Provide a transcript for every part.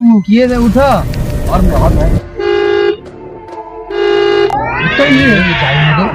किए थे उठो और उठो ये जाएंगे।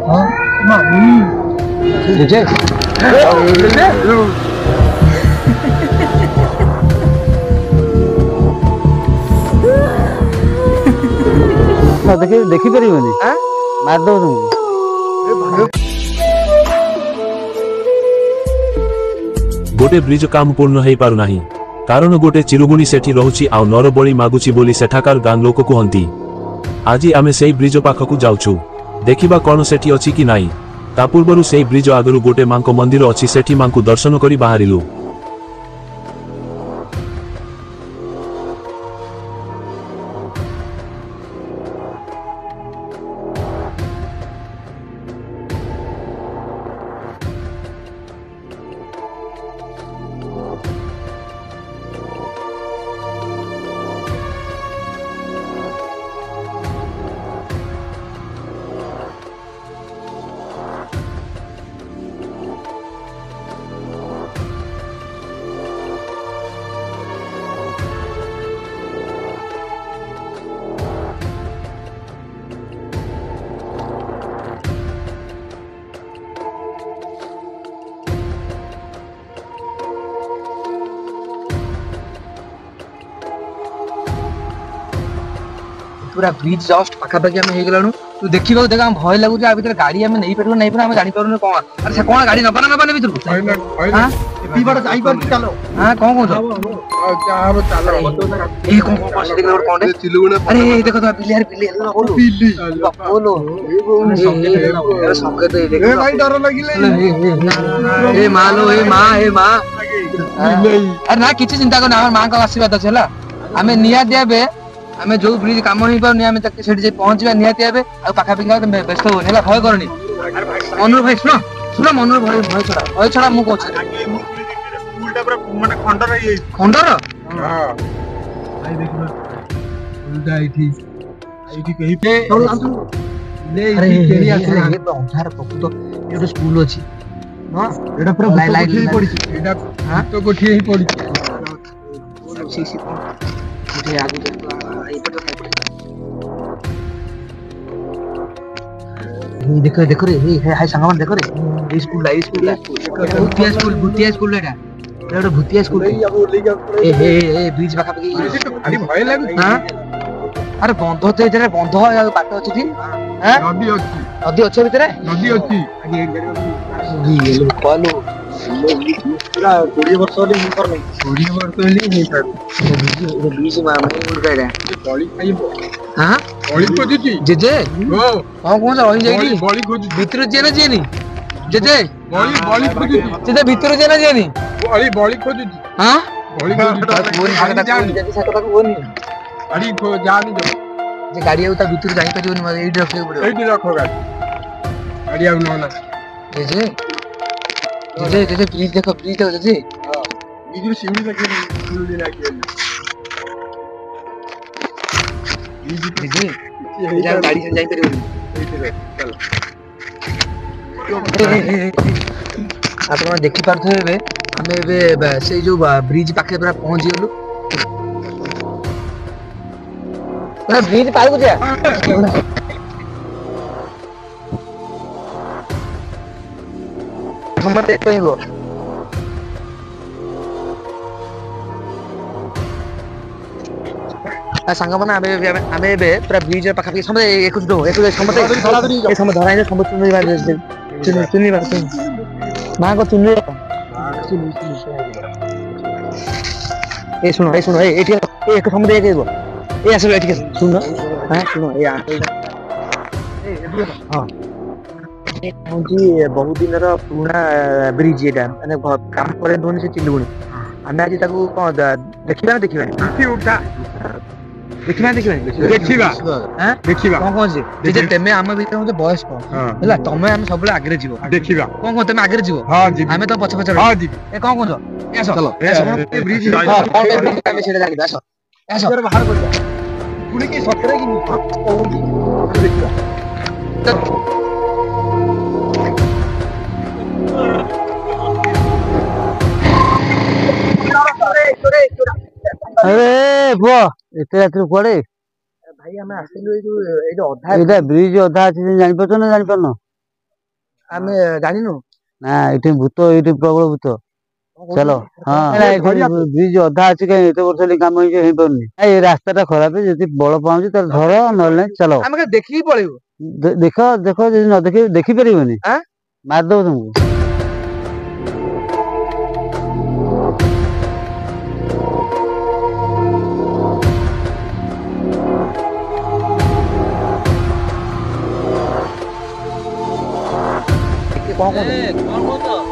हाँ जय ना देखि देखि परिबनी मार दो तुमको। गोटे ब्रिज काम पूर्ण हो पारु नाही कारण गोटे चिरुगुणी सेठी रहुची आ नरबली मागुची बोली सेठाकार गां लोक कहती। आज आमे सेई ब्रिज पाखकु जाउछु देखिबा कोन सेठी अछि कि नाही। ता पूर्वरु सेई ब्रिज आगरु गोटे मांको मंदिर अछि सेठी मांको दर्शन करी बाहरिलु। पूरा ब्रिज जस्ट पाखापाखि आम हो गलु। तू देखा देख भय लगुच आ भर गाड़ी आम नहीं पार नहीं पार आम जापर कौन अरे से कौन गाड़ी नबा ना भर हाँ कौन कौन अरे देख तो बिल्ली बिल्ली अरे ना किसी चिंता करना माँ का आशीर्वाद अच्छे आम निया दिया आमे जो ब्रिज काम हो पारनी आमे तक सेठी पहुंचबा निहाती आबे आ पाखा पिंगा व्यस्त हो नेला भय करनी मनोर भाई सुनो सुनो मनोर भाई भय छड़ा मु कहछ स्कूलटा पूरा माने खंडर रही खंडर हां भाई देखो उल्टा आईठी कहीं पे ले केड़ी आछे ये तो अंधार पकुतो एडो स्कूल अछि हां एडा पूरा लाइट पड़ी एडा हां तो गोठी ही पड़ी सी सी मुझे आगे देखो देखो रे हे हाय संगमान देखो रे स्कूल भूतिया स्कूल एटा एटा भूतिया स्कूल ए ब्रिज पाखा पकी अरे भय लाग हां अरे बंध तो इधर बंध बाट अछि थी हां नदी अछि भीतर नदी अछि ये लो पालो पूरा 20 वर्ष वाली ऊपर नहीं 20 वर्ष वाली नहीं था बीच में उड़ गया बॉली खाइबो हां बॉली खोजुची जेजे ओ हां कोन जा रही जाई बॉली खोजु भीतर जे ना जेनी जेजे बॉली खोजुची जेजे भीतर जे ना जेनी बॉली खोजुची हां बॉली खोजु मोरी हाथ जानी जदी साथ तक होनी गाड़ी खो जानी जो जे गाड़ी उता भीतर जाई परियोनी मते एडी रखे पड़ो एडी रखो गाड़ी आउ न ना जेजे जेजे जेजे प्लीज देखो जेजे हां बीजू सीढ़ी लगे फूल देना के बीजू यार गाड़ी से जाई परियोनी चलो आपण देखि पारथबे बे हमें बे से जो ब्रिज पाखे पूरा पहुंच गेलु पूरा ब्रिज पार को जा हम देख पाइबो सांग माने आमे बे पूरा ब्रिज पाखा पाखि समझे एक समझे ए समझ धराई दे समझ चुनी बार मां को चुनी ए सुनो एठी एक समझ एक एगो ए आसे एठी सुनो हां सुनो ए हां बहुत दिन पुराना ब्रिज एटा माने काम करे दोनी से चिलुणी आमे आज ताको कोन देखिबा उठा देखिबा हां देखिबा कोन से जे तमे हम भीतर मते बॉयस को हला तमे हम सब आगे जीवो देखिबा कोन तमे आगे जीवो हां जी हमें तो पछ पछ हां जी ए कोन छ ए आसो चलो ब्रिज हां ब्रिज हमें सेटा जानि आसो आसो बाहर कर जा पुणी की सतरे की देखिबा अरे पुओ एते रात्री कुआडे भाई हमें आसिलु ए जो अधा एटा ब्रिज अधा अछि जानि पछो ना जानि परनो हमें जानिनु ना एठी भूत एठी प्रबल भूत चलो हां ब्रिज अधा अछि के एते वर्ष ले काम हे परनी ए रास्ता खराब है जति बळ पाउची त धर नले चलो हमें देखि पळेबो देखो देखो जे न देखि देखि परिबनी हां मार दो तुमको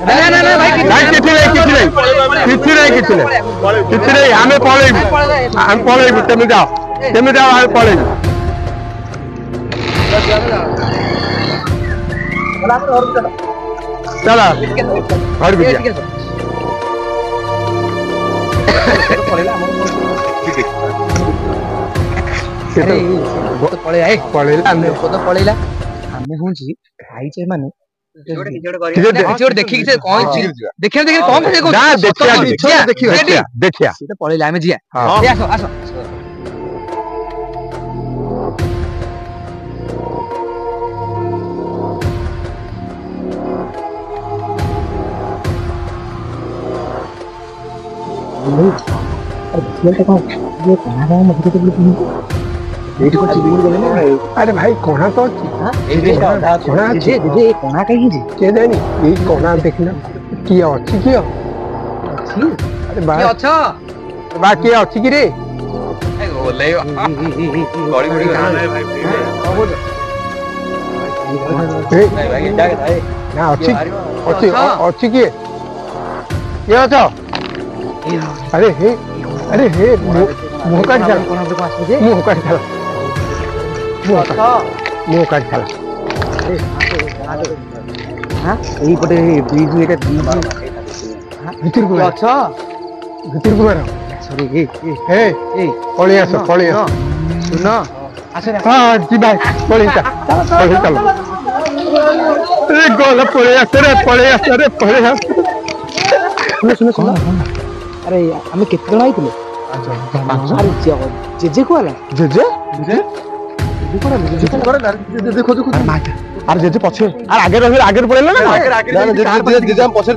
ना भाई किछि नहीं हमें पळेबु तमे जाओ आ पळेबु चला घर भी पळेला हमें हुंची आइचे माने देखि से कौन देखियो देखि कौन देखो ना देखिया तो पळेला हमें जिया ए आसो आसो अरे भाई कोना तो कोना कहीं जी के देनी ये कोना देखना किया अछि किया अरे बा अच्छा बा किया अछि कि रे बोले बड़ी बड़ी कहां है भाई ना अछि कि ये अच्छा अरे हे मुंह काट चला मुंह काट चला मुंह काट चला हां एही पटे ब्रिज एटा भितर को अच्छा भितर को मारो सॉरी ए पळे आस सुन आसे हां जी भाई पळे चलो ए गोला पळे आस रे सुन अरे हमें कितने जन आइतले अच्छा जेजे को आला जेजे देखो अरे जेजे पछे अरे आगे पळेला ना जेजे हम पछे थे जेजे हम पछे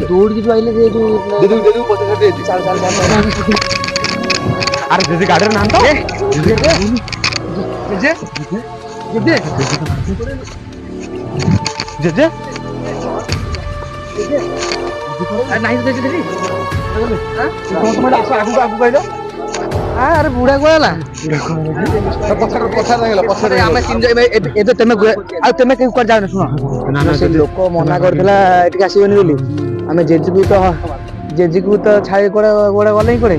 दौड़ के जो आइले जे पछे दे चल अरे जेजे गाड़ी रे नाम तो जेजे नहीं तो देखी अरे बुढ़ा गोला पछर हमें तीन एबे तमे आ तमे के ऊपर जाने सुनो से लोक मना करथला एठी आसीबनी बोली हमें जेजी को तो छाई कोड़ा गोड़ा गले ही करे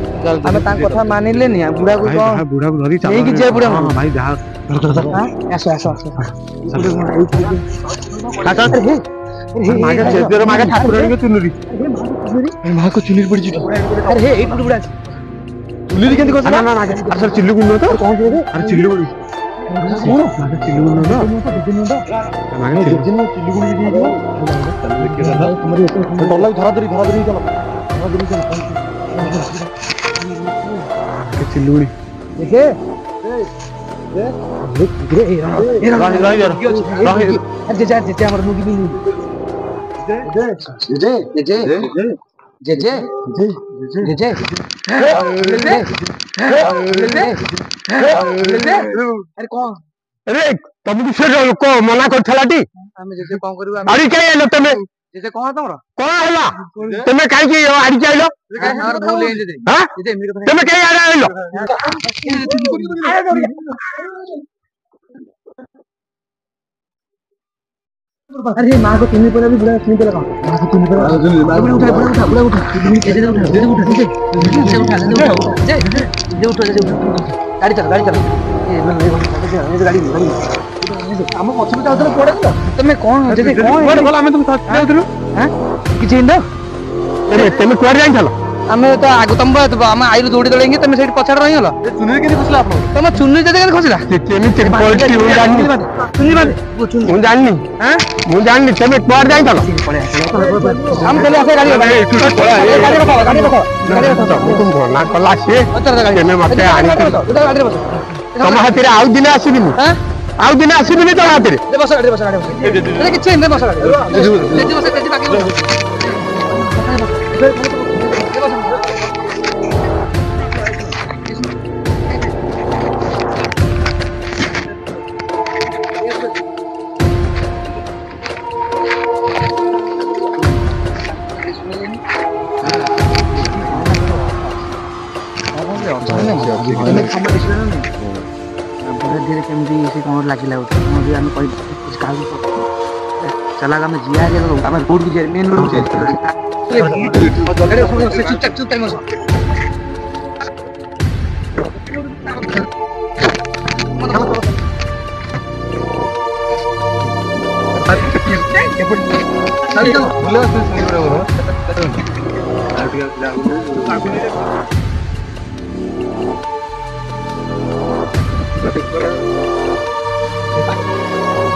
हमें तां कथा मानिले नि बुढ़ा को धरी चल नहीं कि जे बुढ़ा हां भाई जा आसो काका मागे जेजर मागे ठाकुर के चुनरी मां को चुनरी पड़ी जी अरे हे एट बुढ़ा चुनरी केंदी कोस ना अरे सर चिल्लू गुन्नो तो कौन से अरे चिल्लू गुन्नो कौन मागे चिल्लू गुन्नो तो मागे चिल्लू गुन्नो दी दो तुम्हारी डॉलर धरा धरी चलो चिल्लू देखे जे हमर मुगी भी अरे कौन अरे तुम से लोक मना करथलाटी हमें जे कोन करबा आड़ी काई आलो तमे जे कोन तमरो कोन हला तमे काई की आड़ी आइलो हां बोल ले दे हां तमे काई आइलो अरे मां को तीन पर भी बुढ़ा तीन पे लगा मां को तीन पर उठा जे उठा गाड़ी चल ये गाड़ी हम पछे जाउतले पड़े तो तमे कोन जे कोन कोन गला हमें तुम साथ जाउतलो हां कि चिंदो अरे तमे कोर जाई चलो ଆମେ ତ ଆଗ ତମ ଆମେ ଆଇରୁ ଦୌଡ଼ି ଦୌଡ଼ିକି ତମେ ସେଇଠି ପଛରେ ରହିଗଲ। ଚୁନିରେ କେମିତି ଖସିଲା ଆପଣ? ତମ ଚୁନି ଯଦି କେମିତି ଖସିଲା? କେମିତି ପଳେଇଛି ମୁଁ ଜାଣିନି। ମୁଁ ଜାଣିନି ମୁଁ ଜାଣିନି ତମେ କୁଆଡେ ଯାଇଥିଲ? ଆମେ ଚାଲି ଆସେ ଗାଡ଼ି ମନା କଲା ସିଏ ତେମେ ମତେ ଆଣିଥିଲ ତମ ହାତରେ ଆଉ ଦିନେ ଆସିବିନି ଆଉ ଦିନେ ଆସିବିନି ତମ ହାତରେ। କିଛି ବସ धीरे केमती से कौन लगिला भी आम चला आम जिया आम रोड को मेन रोड चला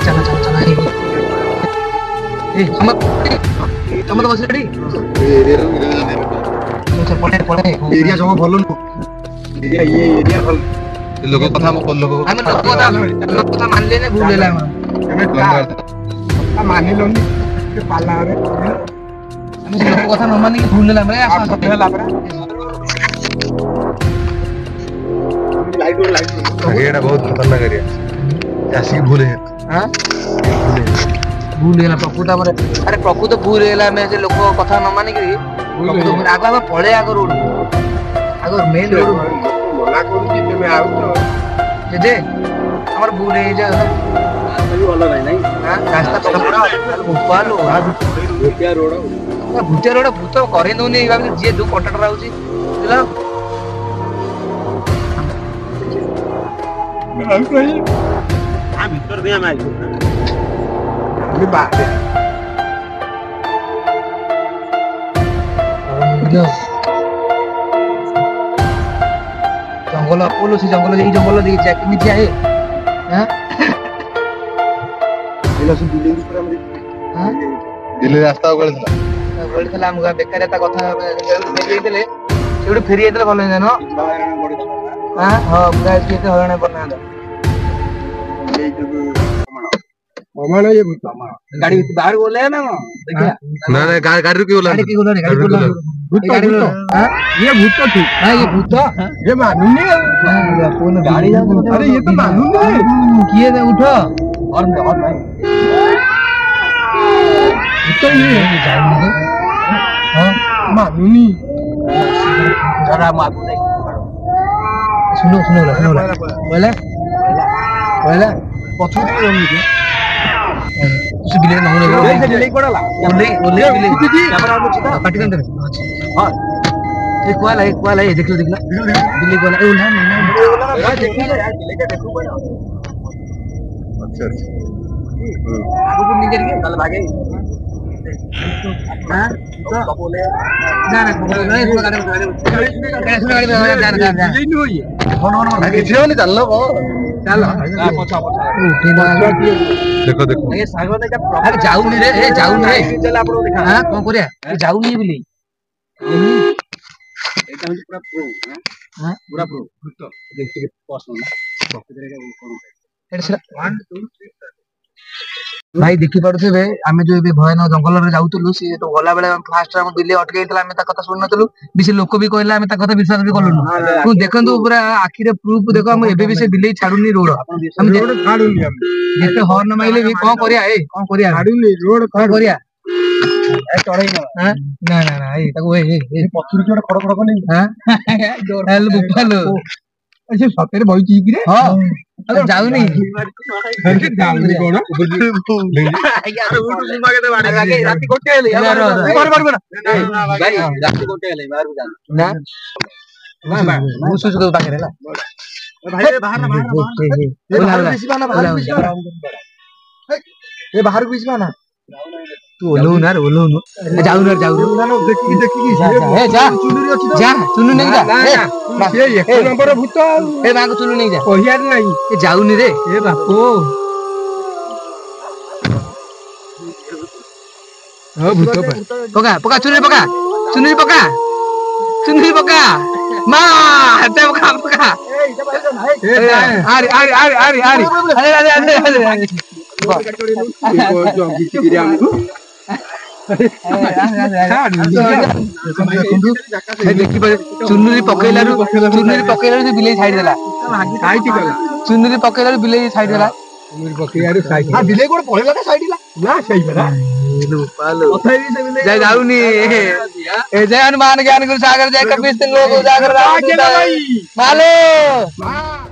चला चला तुम तो बस रेडी पड़े पड़े एरिया जमा भलो नु एरिया ये एरिया भल लोग कथा लोग हम लोग कथा मान लेने भूल लेला हमें का मानि लोनी के पाला रे हम लोग कथा न मानी के भूल लेला रे होला परा लाइट एटा बहुत खतरनाक एरिया जासी भूल है हां भूल लेला प्रकृत हमरे अरे प्रकृत भूल लेला में से लोग कथा न मानी के प्रकृत आगो हम पळे आगो रोड आगो मेन रोड मना करू कि तुम आउ तो जे हमर भूल है जे सही वाला नहीं हां रास्ता तो पूरा ऊपर लो भूतिया रोड भूत करे दोनी जे दो कंट्राक्टर आउची बुझला भीतर दिया मैं बात है जंगल पोलो से जंगल ये जंगल देखि जा केमिति आहे हां इला से दिल्ली ऊपर हम हां दिल्ली रास्ता गळथला हम बेकारिता कथा फेरी देले सेउड फेरी देले भलो जानो हां हां पूरा के हरण बना मामा ये भूत गाड़ी बाहर बोले है ना देखिए ना ना गाड़ी रुकी बोला गाड़ी बोला भूत हां ये भूत तो ठीक हां ये भूत ये मालूम नहीं कौन गाड़ी अरे ये तो मालूम नहीं किए दे उठो और भाई भूत ये जाएंगे हां मालूम नहीं जरा मालूम नहीं सुनो बोले पछुटी रही उसे बिले न होने से बिले पड़ला ओले बिले कैमरा आउट छी काटी दे हां एक वाला है देख लो बिले वाला ए ना देख लो यार बिले के देखो कोई अच्छा आगो को निकल के चल भागे हां तो बोले ना गाड़ी देखो देखो ये सागर ने अरे जाऊनी रे ए जाऊनी रे चल आपन देखा हां कोन करिया ए जाऊनी बोली एटा पूरा प्रो हां पूरा प्रो तो देखिए पसंद एटा 1 2 3 भाई देखि पड़ुथे आमे जो ए भयानक जंगल रे जाउतलु से तो गला बेले फास्ट हम दिल्ली अटके गेतला आमे ता कथा सुननतलु बिसे लोक भी कहला आमे ता कथा विश्वास भी करलु तू देखंतु पूरा आखि रे प्रूफ देखो हम एबे भी से दिल्ली छाडुनी रोड हम रोड छाडुनी हम जेते हॉर्न माइले भी कोन करिया छाडुनी रोड कोन करिया ए चढ़ई ना ना ना ए ताको ए पछुर के खड़ खड़ कोनी हां हेल बुफालो ऐसे सतेरे भई छी कि रे हां अरे जाउनी जाउनी कोन यार उठ सुमा के बाड़े आगे राती कोटे आले यार बार भाई राती कोटे आले बाहर जा ना ना मुसु सुतो पाखे ला भाई बाहर ना बाहर ना बाहर ए बाहर बीच में ना तू ओलहु ना ओलहु जाऊ ना देखी ए जा चुनुरी अछि जा चुनु नहीं जा ए एक नंबर भूत ए मां को चुनु नहीं जा ओहियार नहीं ए जाऊनी रे ए बापू ओ भूत पका पका चुनुरी पका मां हटे पका अरे चुनुरी पकईला बिले छाड़ी देला चुनुरी पकईला बिले छाड़ी देला बिले कोड पळेला का साइडला ना सही बरा जय जाऊनी ए जय हनुमान ज्ञान गुरु सागर जय कपीस लोग उजागर मालो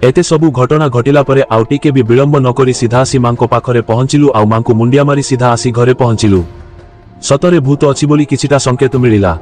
एते सबु घटना घटिला परे आउ टिके भी विलंब न करी सीधा आसी मांको पाखरे पहुंचिलु आउ मांको मुंडिया मारी सीधा आसी घरे पहुंचिलु सतरे भूत अछि बोली किछिटा संकेत मिलिला।